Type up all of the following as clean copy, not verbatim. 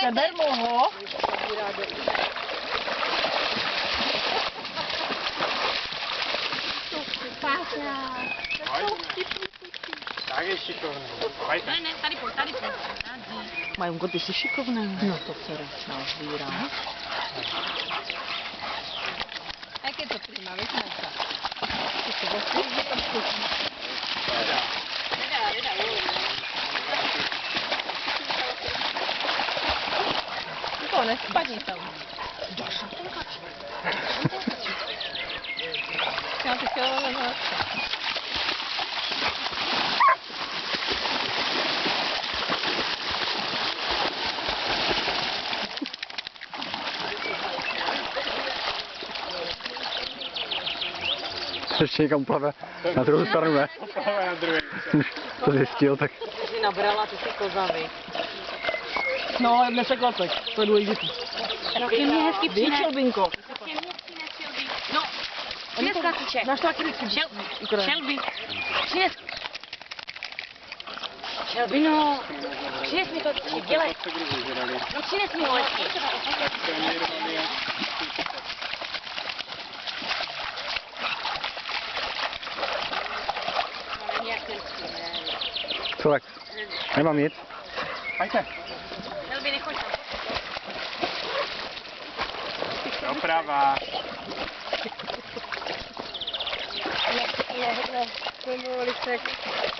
Seber mu ho. Tak je šikovný. Ne, tady pojď. Majunko, ty jsi šikovný. No to se radšá zvírá. Jak je to prima, víš, Majka? To nespadni tam. Já bych chtěla lehnout. Ještě někam plave na druhou stranu, ne? Plave na druhou. To zjistil, tak... Ty jsi nabrala, ty jsi kozavy. No, ale nesekla tak, to je důležitý. Tak ty mě hezky Víš, přines. Šelbinko? Ty mě přines, Šelby. No, přines klasiček. Náš to taky vždycky ukrajím. Šelby, přines. Šelby, no. Přines mi klasiček, dělej. No přines mi ho hezky. Co tak? Nemám nic. Pojďte. Šelby, nechoď tam. Doprava.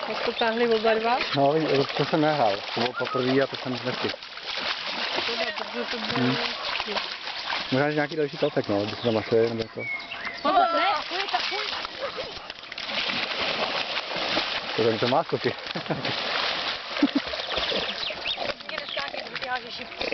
Jak to táhli oba dva? No, to jsem nehrál. To bylo poprvé a to jsem nestihl. Možná, že nějaký další tocek, no, by se tam našli, nebo to. Ne, To ten to má skoky. mě neskákej, protože ty hážeš šipku.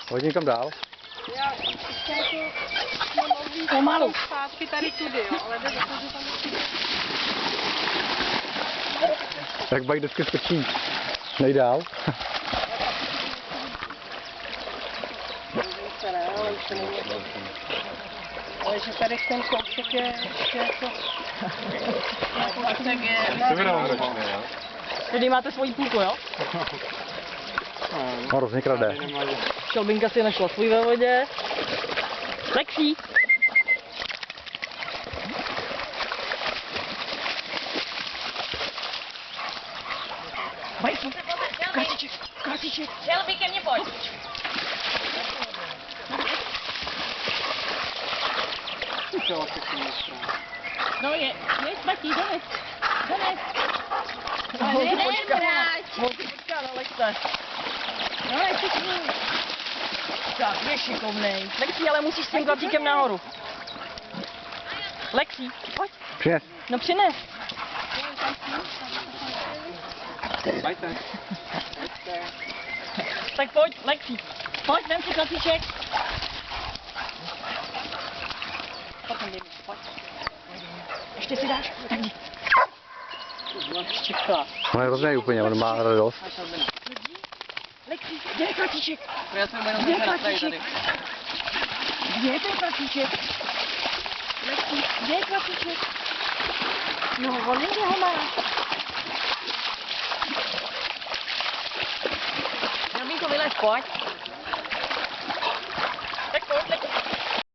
Pojď někam dál. Pomalu. Zpátky tady tudy, jo, ale jde to, že tam Tak bajk vždycky skočí nejdál. ale že tady ten kousek je ještě jako... Tak je. Dobrá, Tady máte svoji půlku, jo? No, hrozně krade. Šelbinka si našla svůj ve vodě. Lexí. Majku, kratiček. Šelby, ke mně pojď. No je, spatí, dones. Holky, Nevrať. počká na Lexe. No, ještě s ním. Tak, je šikovnej. Lexí, ale musíš s tím klacíkem nahoru. Lexí, pojď. Přines. No přines. Pojďte. Tak pojď, Lexí. Pojď, vem si klacíček. Pojď. Ještě si dáš? Tak jdi. Štěpka. On je hrozný úplně, on má radost. Lexí, kde je klacíček? Já jsem jenom Kde je tady. klacíček? Kde je ten klacíček? Lexí, kde je klacíček? No, on někde ho má. Šelbinko, vylez, pojď.